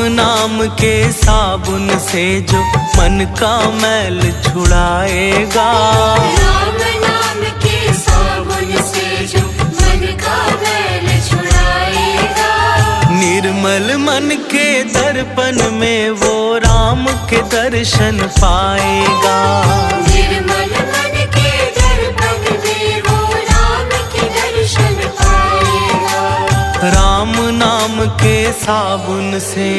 नाम के साबुन से जो मन का मैल छुड़ाएगा, राम नाम के साबुन से जो मन का मैल छुड़ाएगा। निर्मल मन के दर्पण में वो राम के दर्शन पाएगा, निर्मल मन के दर्पण में वो राम के दर्शन पाएगा। राम नाम के साबुन से।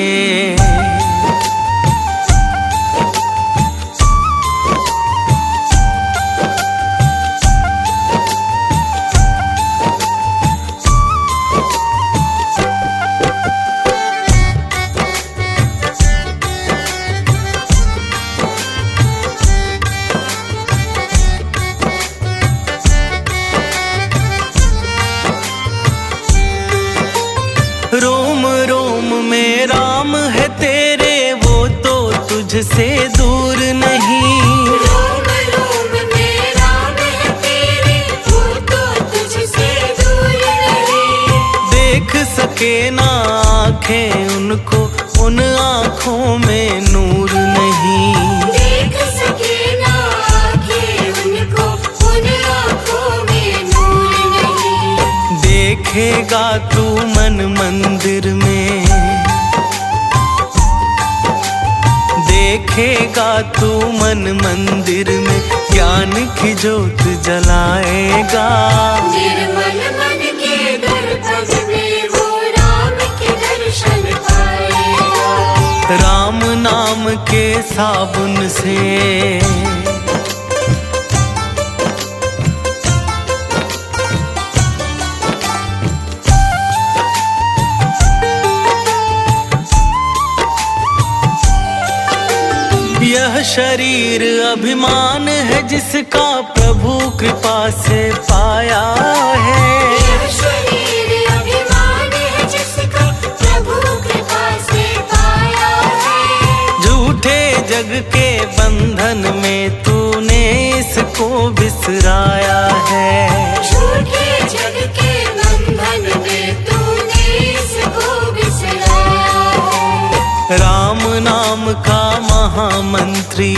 रोम रोम में राम है तेरे, वो तो तुझसे दूर नहीं। रोम रोम में राम है तेरे, वो तो तुझसे दूर नहीं। देख सके ना आँखें उनको, उन आँखों में नूर नहीं। देख सके ना आँखें उनको, उन आँखों में नूर नहीं। देखेगा तू मन मंदिर में, देखेगा तू मन मंदिर में, ज्ञान की जोत जलाएगा। निर्मल मन के दर्पण में वो राम के दर्शन पाएगा, राम नाम के साबुन से। यह शरीर अभिमान है जिसका प्रभु कृपा से पाया है, यह शरीर अभिमान है जिसका प्रभु कृपा से पाया है। झूठे जग के बंधन में तूने इसको बिसराया है, झूठे जग के बंधन में तूने इसको बिसराया है। राम नाम का महामंत्री,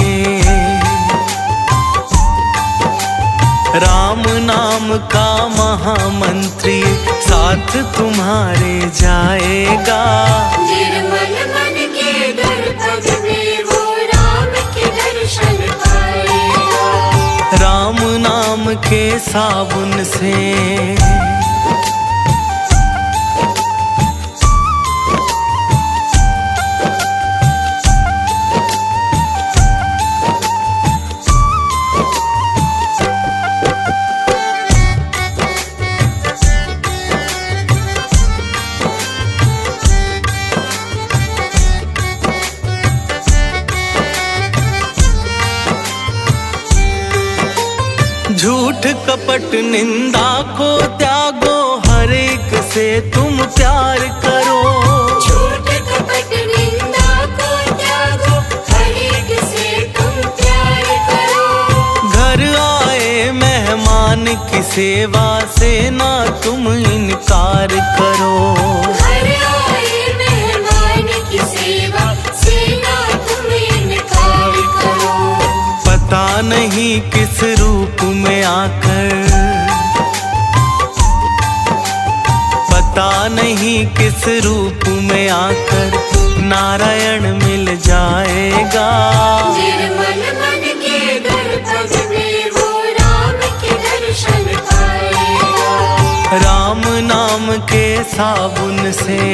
राम नाम का महामंत्री साथ तुम्हारे जाएगा। निर्मल मन के दर्पण में वो राम के दर्शन पाएगा, राम नाम के साबुन से। झूठ कपट निंदा को त्यागो, हर एक से तुम प्यार करो। झूठ कपट निंदा को त्यागो, हर एक से तुम प्यार करो। घर आए मेहमान की सेवा से ना तुम इनकार करो, घर आए मेहमान की सेवा से ना तुम इनकार करो। पता नहीं किस रूप में आकर, पता नहीं किस रूप में आकर नारायण मिल जाएगा। निर्मल मन के दर्पण में वो राम के दर्शन पाएगा, राम नाम के साबुन से।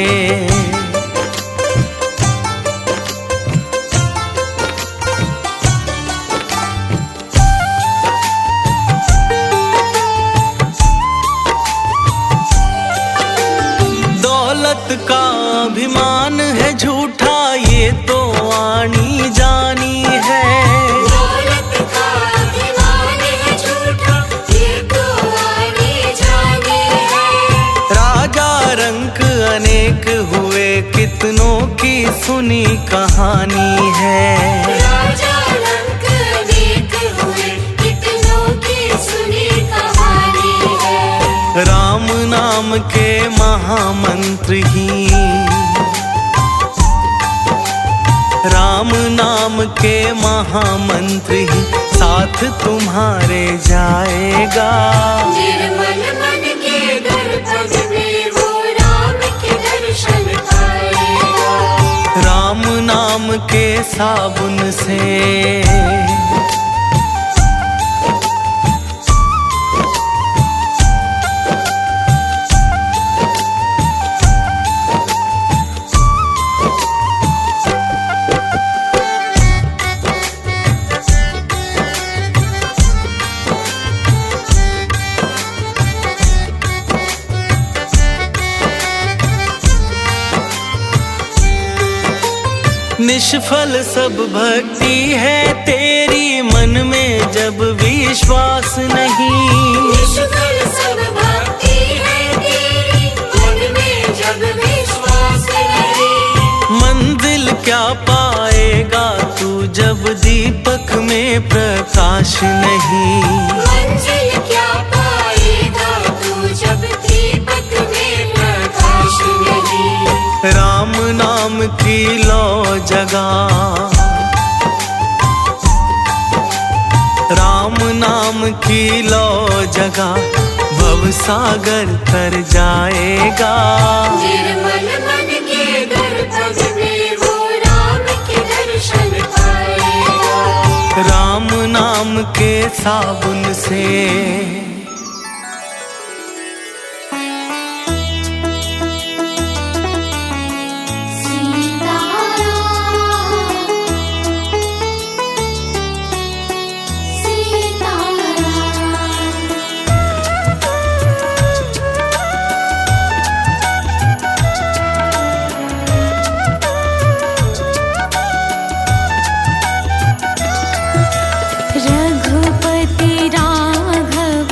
दौलत का अभिमान है झूठा, ये तो आनी जानी है। दौलत का अभिमान है झूठा, ये तो आनी जानी है। राजा रंक अनेक हुए, कितनों की सुनी कहानी है। राजा रंक अनेक हुए, कितनों की सुनी कहानी है। राम नाम के महामंत्र ही, नाम के महामंत्र ही साथ तुम्हारे जाएगा। निर्मल मन के दर्पण में वो राम के दर्शन पाएगा। राम नाम के साबुन से निष्फल सब भक्ति है तेरी, मन में जब विश्वास नहीं। निष्फल सब भक्ति है तेरी, मन में जब विश्वास नहीं। मंजिल क्या पाएगा तू जब दीपक में प्रकाश नहीं। मंजिल क्या पाएगा तू जब दीपक में प्रकाश नहीं। राम नाम की लो जगा, राम नाम की लो जगा, भव सागर तर जाएगा। निर्मल मन के दर्पण में वो राम के दर्शन पाएगा। राम नाम के साबुन से रघुपति राघव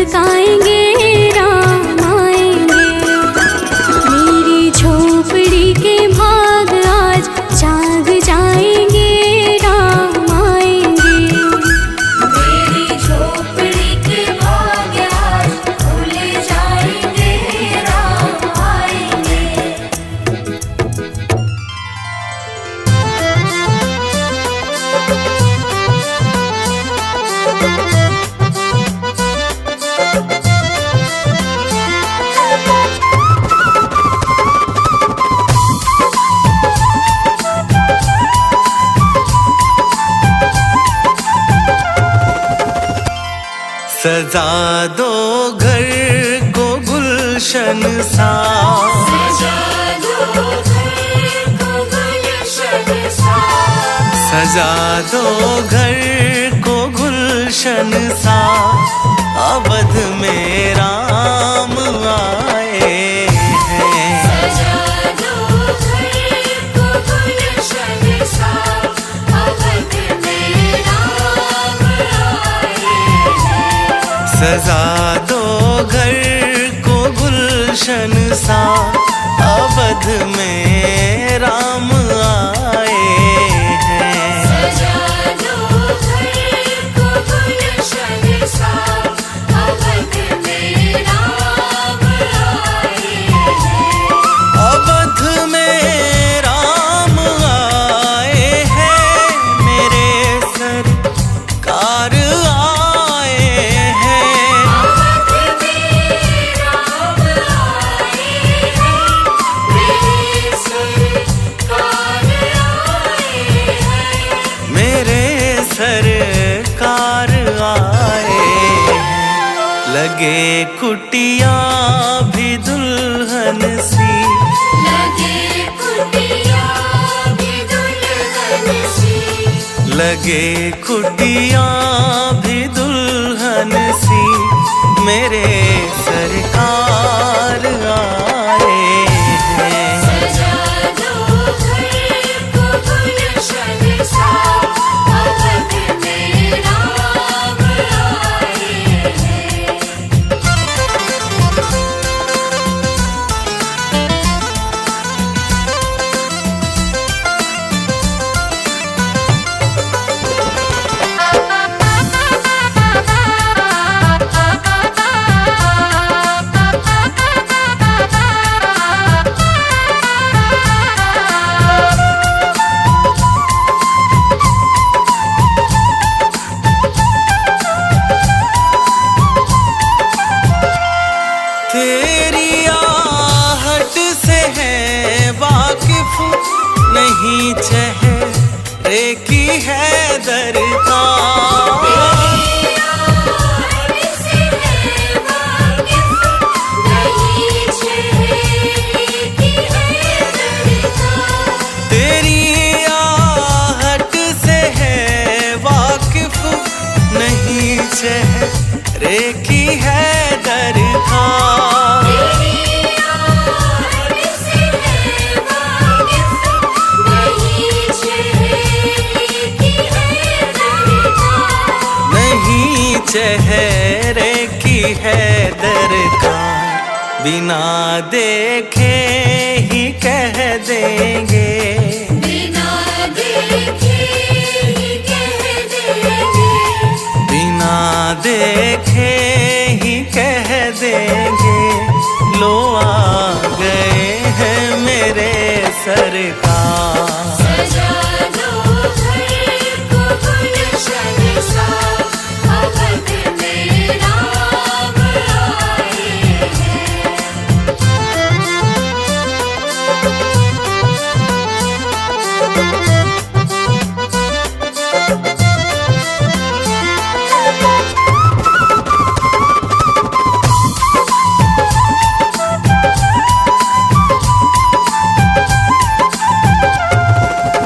चमकाएंगे राम आएंगे। मेरी झोपड़ी के भाग आज जाग जाएंगे राम आएंगे। मेरी झोपड़ी के भाग आज खुल जाएंगे राम आएंगे। सजा दो घर को गुलशन सा, सजा दो घर को गुलशन सा, सजा दो घर को गुलशन सा। अवध में राम आए हैं। सजा दो घर को गुलशन सा, अवध में राम आए हैं। सजा दो घर को गुलशन सा, अवध में राम आए हैं। सजा दो घर को गुलशन सा, अवध में राम आए हैं। अवध में राम आए हैं, मेरे सरकार आए हैं। अवध में राम आए हैं, मेरे सरकार आए हैं। मेरे सरकार आए हैं। लगे कुटिया भी दुल्हन सी, लगे कुटिया भी दुल्हन सी, लगे कुटिया भी दुल्हन सी। मेरे सरकार आए हैं। सजा दो घर को गुलशन सा, अवध में राम आए हैं। तेरी आहट से है वाकिफ नहीं, चेहरे की है दरकार। से है वाकिफ नहीं, चेहरे की है दरकार। तेरी आहट से है वाकिफ नहीं, चेहरे की है दरकार। तेरी आहट से है वाकिफ नहीं, चेहरे की है दरकार। नहीं चेहरे की है दरकार। बिना देखे ही कह देंगे, बिना देखे ही कह देंगे। बिना देखे ही कह देंगे। लो आ गए हैं मेरे सरकार। सजा दो घर को गुलशन सा, अवध में राम आए हैं।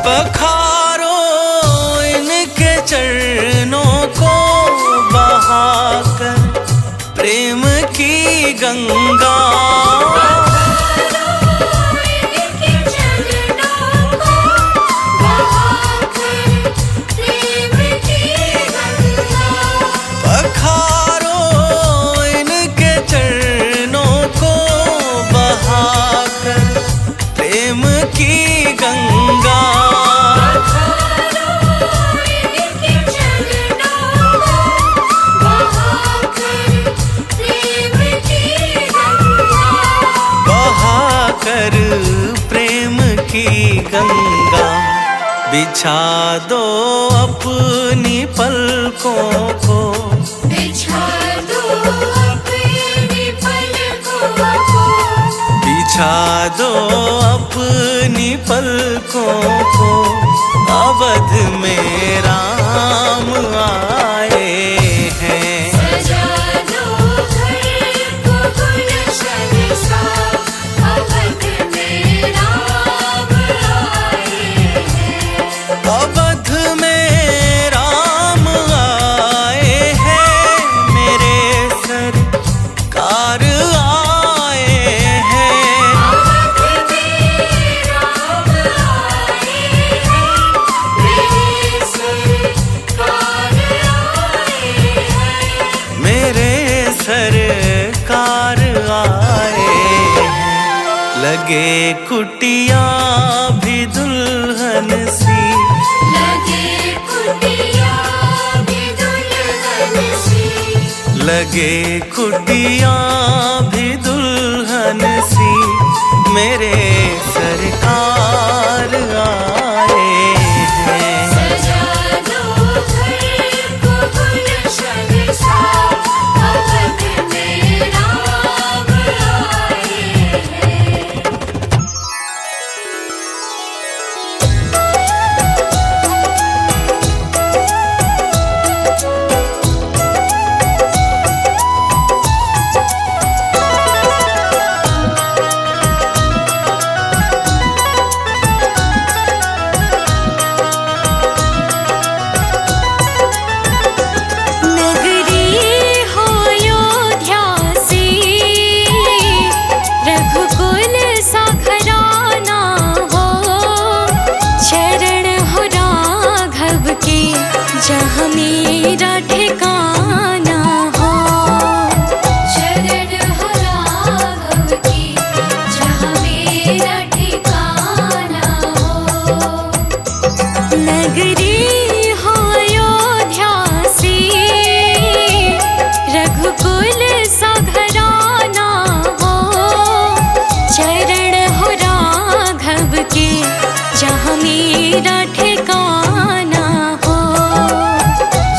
पखारो इनके चरणों को बहाकर प्रेम की गंगा। इनके चरणों को बहाकर प्रेम की गंगा। पखारो बिछा दो अपनी पलकों को, बिछा दो अपनी पलकों को, बिछा दो अपनी पलकों को। अवध में राम आए हैं, सजा दो घर को गुलशन सा, अवध में राम आए हैं। अवध में राम आए हैं, मेरे सरकार आए हैं। अवध में राम आए हैं, मेरे सरकार आए हैं। मेरे सरकार आए हैं। लगे कुटिया भी दुल्हन सी, लगे कुटिया भी दुल्हन सी, लगे कुटिया भी दुल्हन सी। मेरे सरकार आए हैं। सजा दो घर को गुलशन सा, अवध में राम आए हैं। नगरी हो अयोध्या सी, रघुकुल सा घराना हो। चरण हो राघव के, जहाँ मेरा ठिकाना हो। शरण हो राघव की, जहाँ मेरा ठिकाना हो। नगरी हो अयोध्या सी, रघुकुल सा घराना हो। चरण हो राघव के, जहाँ मेरा ठिकाना हो।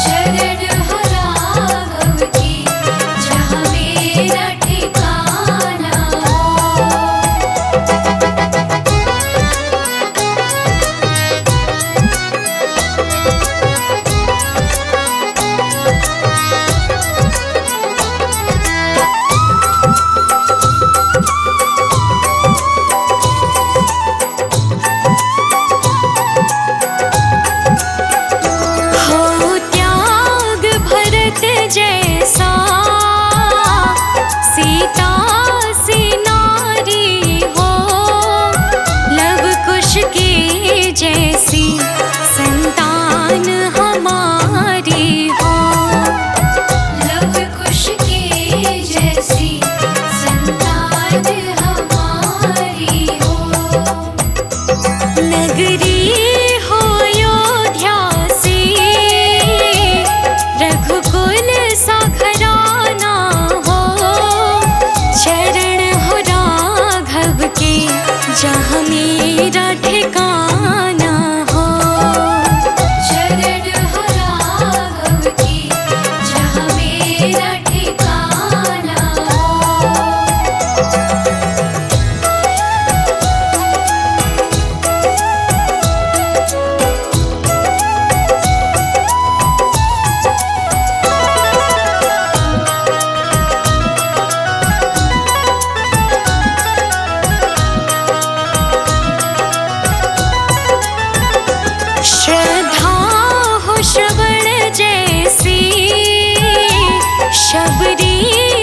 शरण हो राघव की, जहाँ मेरा ठिकाना हो। हो त्याग भरत जैसा, सीता सी नारी हो। लव कुश के जैसी संतान हमारी हो। लव कुश के जैसी संतान हमारी हो। नगरी हो अयोध्या सी, रघुकुल सा घराना हो। चरण हो राघव के, जहाँ मेरा ठिकाना हो। शरण हो राघव की, जहाँ मेरा ठिकाना हो। श्रद्धा हो श्रवण जैसी, शबरी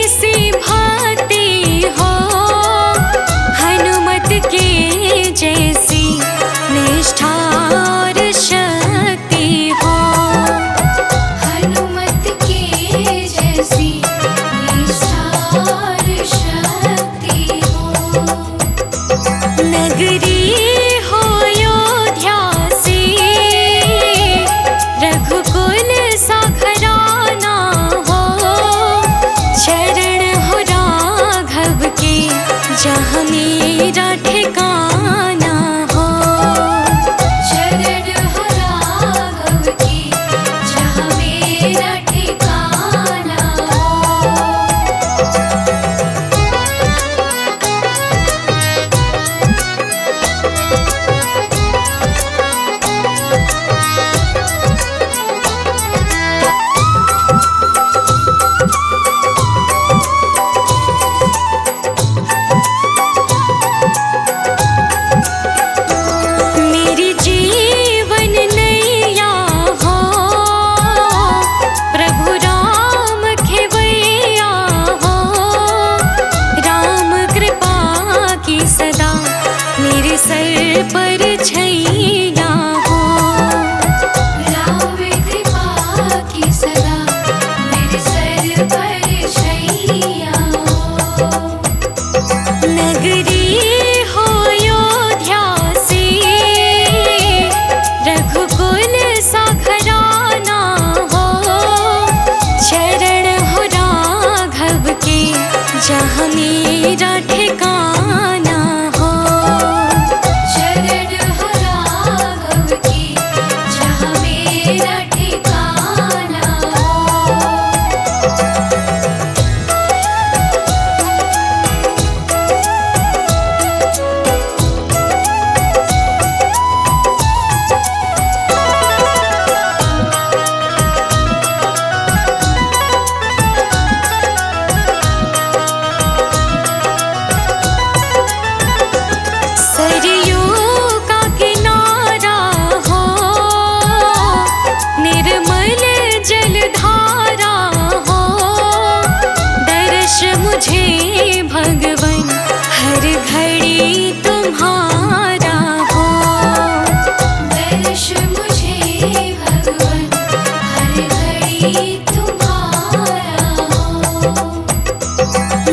सी भांति हो। हनुमत के जैसी निष्ठा और शक्ति हो। हनुमत के जैसी निष्ठा और शक्ति हो। नगरी हो अयोध्या सी, रघुकुल सा घराना हो। चरण हो राघव के, जहाँ मेरा ठिकाना हो। शरण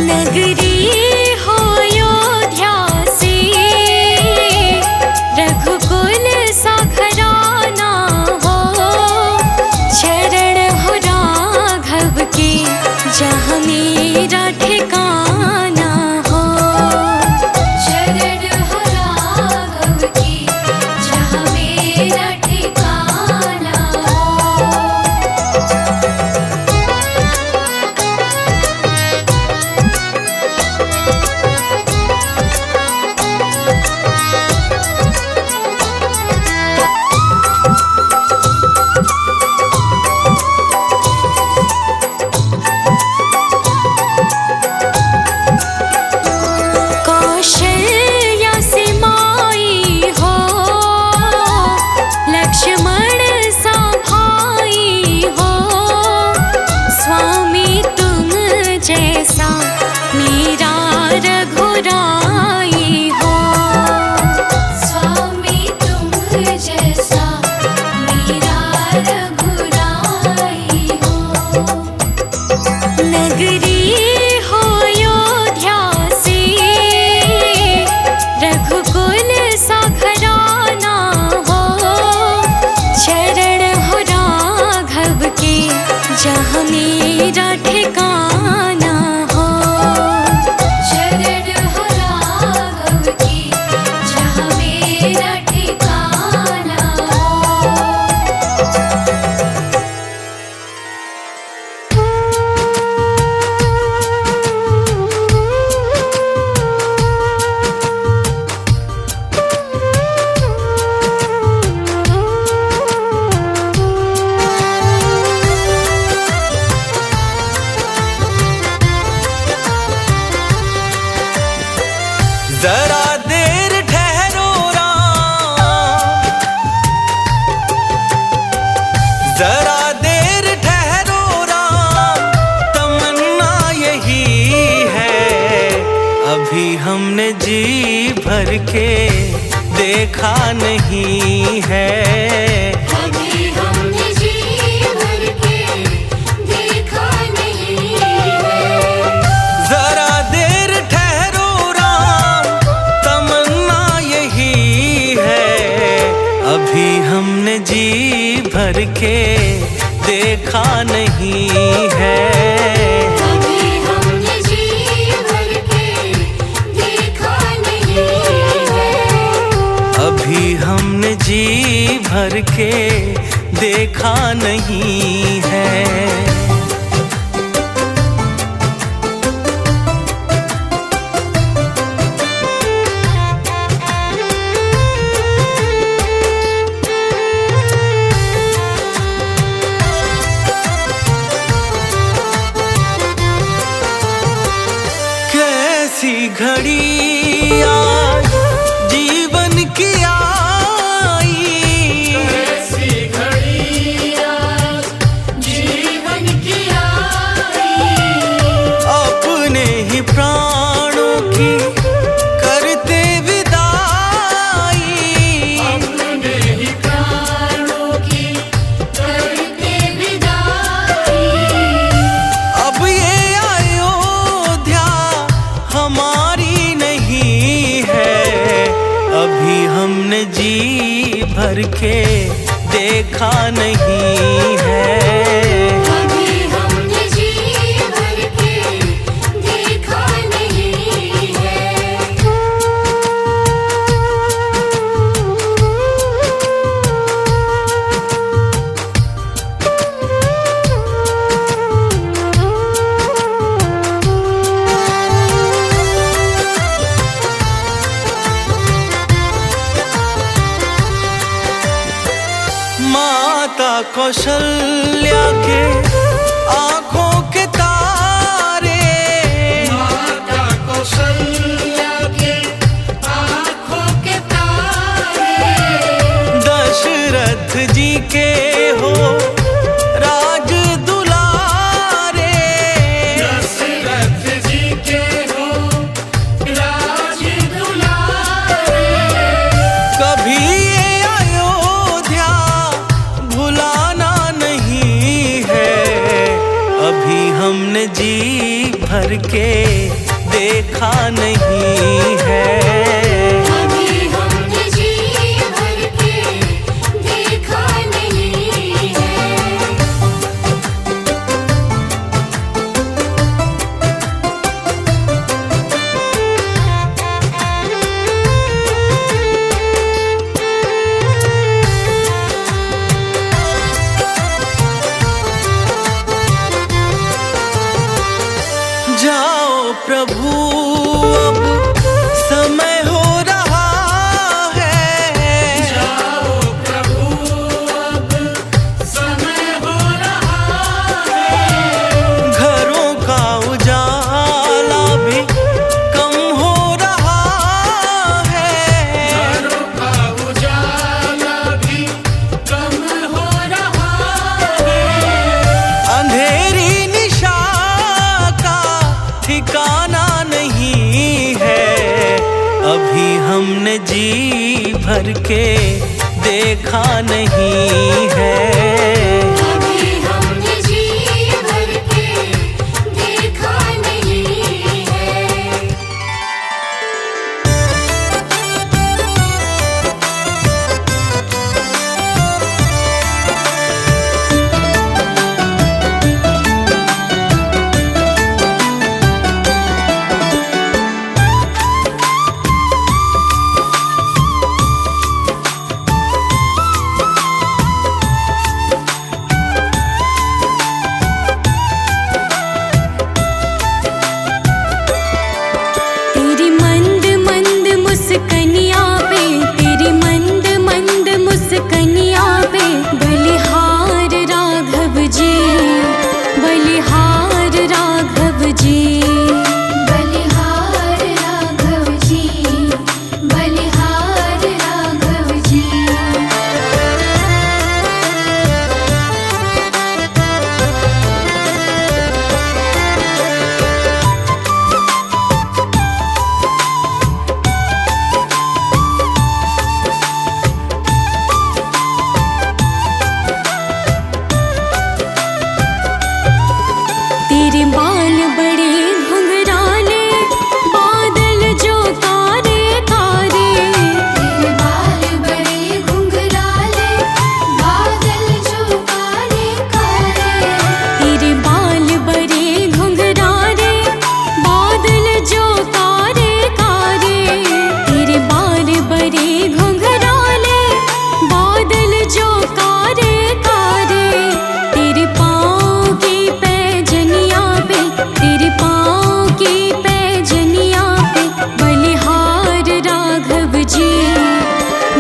नगरी हो अयोध्या से, रघुकुल सा घराना हो। चरण हो राघव के, जहाँ मेरा ठिकाना हो। शरण हो राघव की, जहाँ मेरा ठिकाना हो। कौशल्या से माई हो, लक्ष्मण सा भाई हो। स्वामी तुम जैसा मेरा रघुराई हो। स्वामी तुम जैसा मेरा रघुराई हो। नगरी हो अयोध्या से, रघुकुल सा घराना हो। चरण हो राघव के, जहाँ मेरा ठिकाना हो। शरण हो राघव की, जहाँ मेरा ठिकाना हो। जरा देर ठहरो राम, जरा देर ठहरो राम, तमन्ना यही है। अभी हमने जी भर के देखा नहीं है। अभी हमने जी भर के देखा नहीं है। जरा देर ठहरो राम, तमन्ना यही है। अभी हमने जी भर के देखा नहीं है। अभी हमने जी भर के देखा नहीं है। अभी हमने जी भर के देखा नहीं है। कैसी घड़ी आज जीवन की आई, ऐसी घड़ी आज जीवन की आई। अपने ही प्राणों की करते विदाई। अपने ही प्राणों की करते विदाई। अब ये अयोध्या हमारी नहीं है। अभी हमने जी भर के देखा नहीं है। अभी हमने जी भर के देखा नहीं है। माता कौशल्या के आंखों के तारे, माता कौशल्या के आँखों के तारे। दशरथ जी के हो राज दुलारे। दशरथ जी के हो राज दुलारे। कभी ये अयोध्या भुलाना नहीं है। देखा नहीं है। अभी हमने जी भर के देखा नहीं है। जाओ प्रभु अब समय हो रहा है। जाओ प्रभु अब समय हो रहा है। घरों का उजाला भी कम हो रहा है। घरों का उजाला भी कम हो रहा है। अंधेरी निशा का ठिकाना नहीं है। अभी हमने जी भर के देखा नहीं है। अभी हमने जी भर के देखा नहीं है। तेरी मंद मंद मुस्कनिया पे, तेरी मंद मंद मुस्कनिया पे बलिहार राघव जी, बलिहार राघव जी, बलिहार राघव जी, बलिहार राघव जी। तेरे बाल बड़े घुंघराले, बादल जो कारे कारे, तेरे बाल बड़े घुंघराले, बादल जो काले काले। तेरे बाल बड़े घुंघराले, बादल जो कारे कारे, तेरे बाल बड़े घुंघराले, बादल जो कारे कारे। तेरे पाँव की पैजनिया पे, तेरे पाँव की पैजनिया पे बलिहार राघव जी,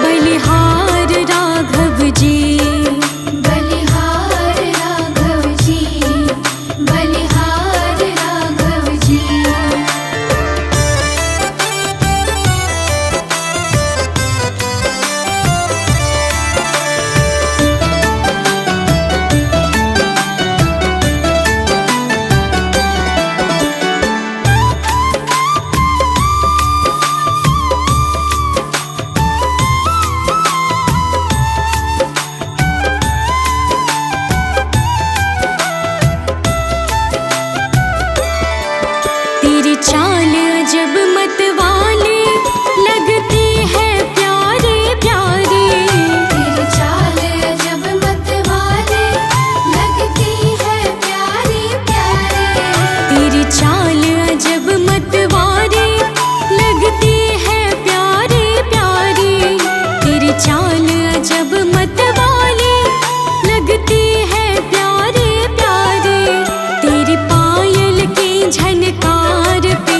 बलिहार राघव जी। बलिहार राघव जी, बलिहार राघव जी। तेरी चाल अजब मतवाले, लगती है प्यारे प्यारे। तेरी चाल अजब मतवाले, लगती है प्यारी प्यारी। तेरी चाल अजब मतवारे, लगती है प्यारे प्यारे। तेरी चाल अजब मतवाले, लगती है प्यारे प्यारे। तेरी पायल की झनकार पे,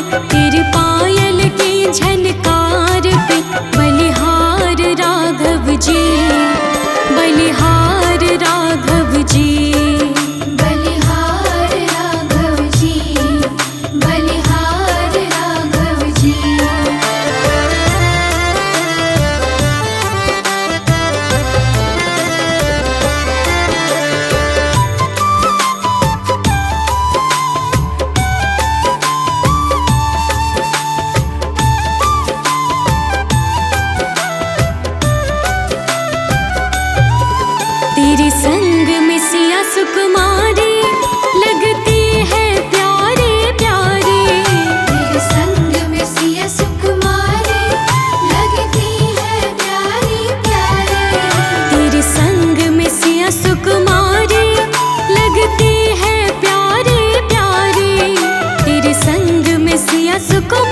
सुकुमार